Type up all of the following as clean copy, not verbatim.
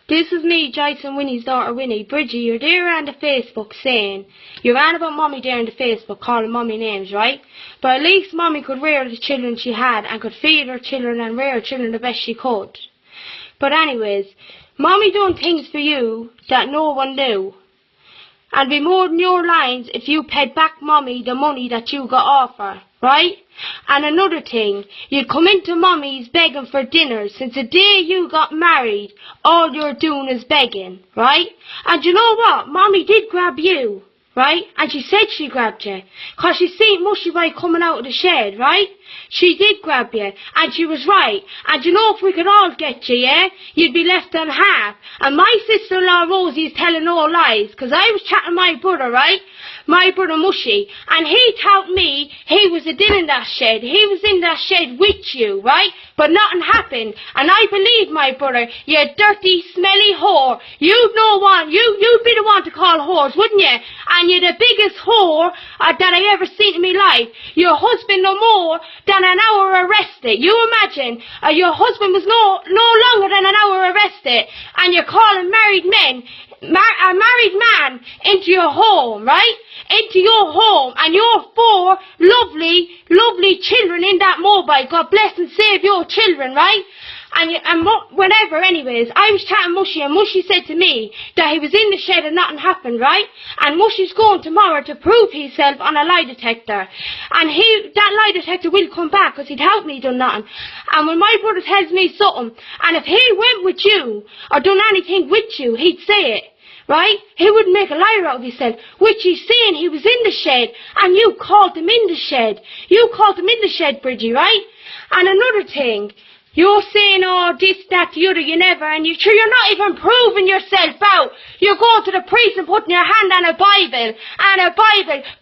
This is me, Joyce and Winnie's daughter Winnie. Bridgie, you're there on the Facebook saying, you're on about Mummy there on the Facebook calling Mummy names, right? But at least Mummy could rear the children she had and could feed her children and rear her children the best she could. But anyways, Mummy done things for you that no one knew. And be more than your lines if you paid back Mummy the money that you got off her, right? And another thing, you'd come into Mummy's begging for dinner. Since the day you got married, all you're doing is begging, right? And you know what? Mummy did grab you, right? And she said she grabbed you. 'Cause she seen Mushy Boy coming out of the shed, right? She did grab you. And she was right. And you know if we could all get you, yeah? You'd be left on half. And my sister-in-law Rosie is telling all lies. 'Cause I was chatting to my brother, right? My brother Mushy, and he told me he was in that shed. He was in that shed with you, right? But nothing happened. And I believe my brother, you dirty, smelly whore. You'd be the one to call whores, wouldn't you? And you're the biggest whore that I ever seen in my life. Your husband no more than an hour arrested. You imagine, your husband was no longer than an hour arrested. And you're calling married men, a married man into your home, right? Into your home, and your 4 lovely, lovely children in that mobile. God bless and save your children, right? And whatever, anyways, I was chatting Mushy, and Mushy said to me that he was in the shed and nothing happened, right? And Mushy's going tomorrow to prove himself on a lie detector. And that lie detector will come back, 'cause he'd help me done nothing. And when my brother tells me something, and if he went with you, or done anything with you, he'd say it. Right? He wouldn't make a liar out of himself. Which he's saying he was in the shed, and you called him in the shed. You called him in the shed, Bridgie, right? And another thing, you're saying, oh, this, that, the other, you never, and you're not even proving yourself out. You're going to the priest and putting your hand on a Bible,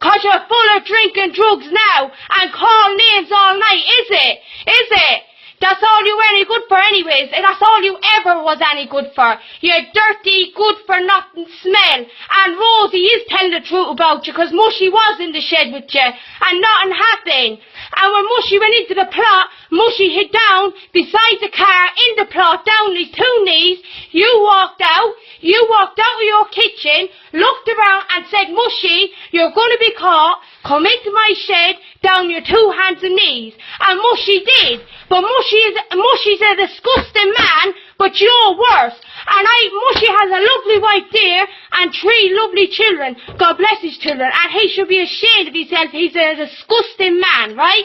'cause you're full of drink and drugs now, and call names all night, is it? Is it? That's all you were any good for anyways. That's all you ever was any good for. You dirty, good-for-nothing smell. And Rosie is telling the truth about you, 'cause Mushy was in the shed with you, and nothing happened. And when Mushy went into the plot, Mushy hid down beside the car in the plot, down on his 2 knees. You walked out of your kitchen, looked around and said, Mushy, you're going to be caught. Come into my shed, down your 2 hands and knees. And Mushy did. But Mushy's a disgusting man, but you're worse. And Mushy has a lovely wife there and 3 lovely children. God bless his children. And he should be ashamed of himself. He's a disgusting man, right?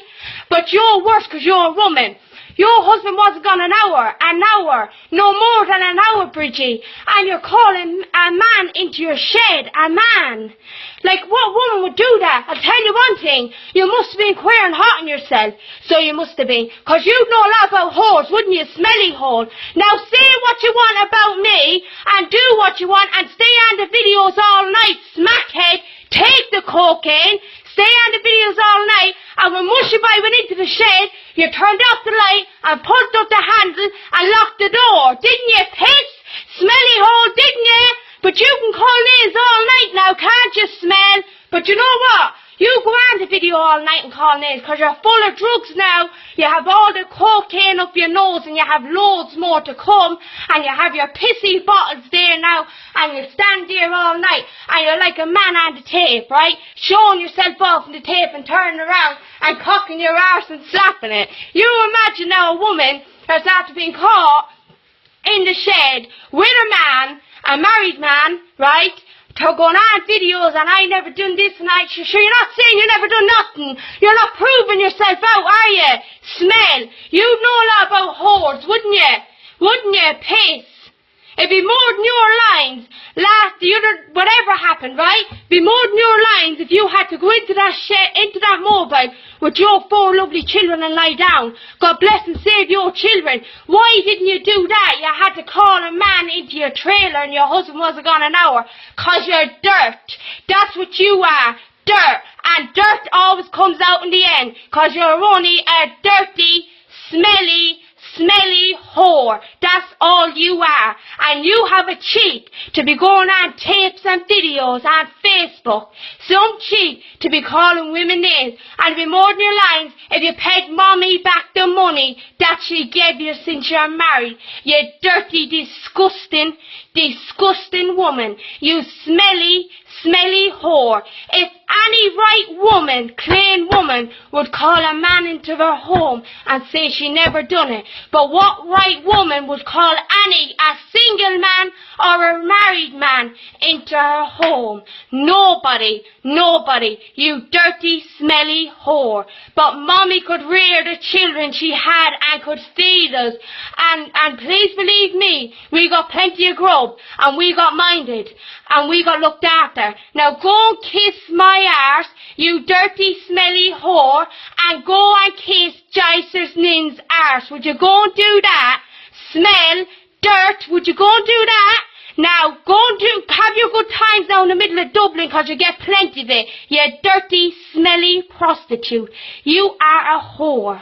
But you're worse 'cause you're a woman. Your husband wasn't gone an hour, no more than an hour, Bridgie. And you're calling a man into your shed, a man. Like, what woman would do that? I'll tell you one thing, you must have been queer and hot on yourself. So you must have been. 'Cause you'd know a lot about whores, wouldn't you, smelly whore? Now say what you want about me, and do what you want, and stay on the videos all night, smackhead. Take the cocaine, stay on the videos all night, and when Mushy Boy went into the shed, you turned off the light and pulled up the handle and locked the door. Didn't you, piss? Smelly hole, didn't you? But you can call names all night now, can't you, smell? But you know what? You go on the video all night and call names, 'cause you're full of drugs now. You have all the cocaine up your nose, and you have loads more to come, and you have your pissy bottles there now, and you stand there all night, and you're like a man on the tape, right? Showing yourself off on the tape and turning around and cocking your arse and slapping it. You imagine now a woman that's after being caught in the shed with a man, a married man, right? To going on videos and I never done this and I sure you're not saying you never done nothing. You're not proving yourself out, are you? Smell. You'd know a lot about whores, wouldn't you? Wouldn't you? Piss. It'd be more than your lines. Whatever happened, right? Be more than your lines if you had to go into that shed, into that mobile with your 4 lovely children and lie down. God bless and save your children. Why didn't you do that? You had to call a man into your trailer and your husband wasn't gone an hour. 'Cause you're dirt. That's what you are. Dirt. And dirt always comes out in the end. 'Cause you're only a dirty, smelly whore. That's all you are. And you have a cheek to be going on tapes and videos on Facebook. Some cheek to be calling women names. And be more than your lines if you paid Mommy back the money that she gave you since you're married. You dirty, disgusting, disgusting woman, you smelly, smelly whore. If any right woman, clean woman, would call a man into her home and say she never done it, but what right woman would call a single man or a married man into her home? Nobody, nobody, you dirty, smelly whore. But Mommy could rear the children she had and could feed us. And please believe me, we got plenty of grub, and we got minded, and we got looked after. Now go and kiss my arse, you dirty, smelly whore, and go and kiss Joyce's Nin's arse. Would you go and do that? Smell, dirt, would you go and do that? Now, go and have your good times now in the middle of Dublin, 'cause you get plenty of it, you dirty, smelly prostitute. You are a whore.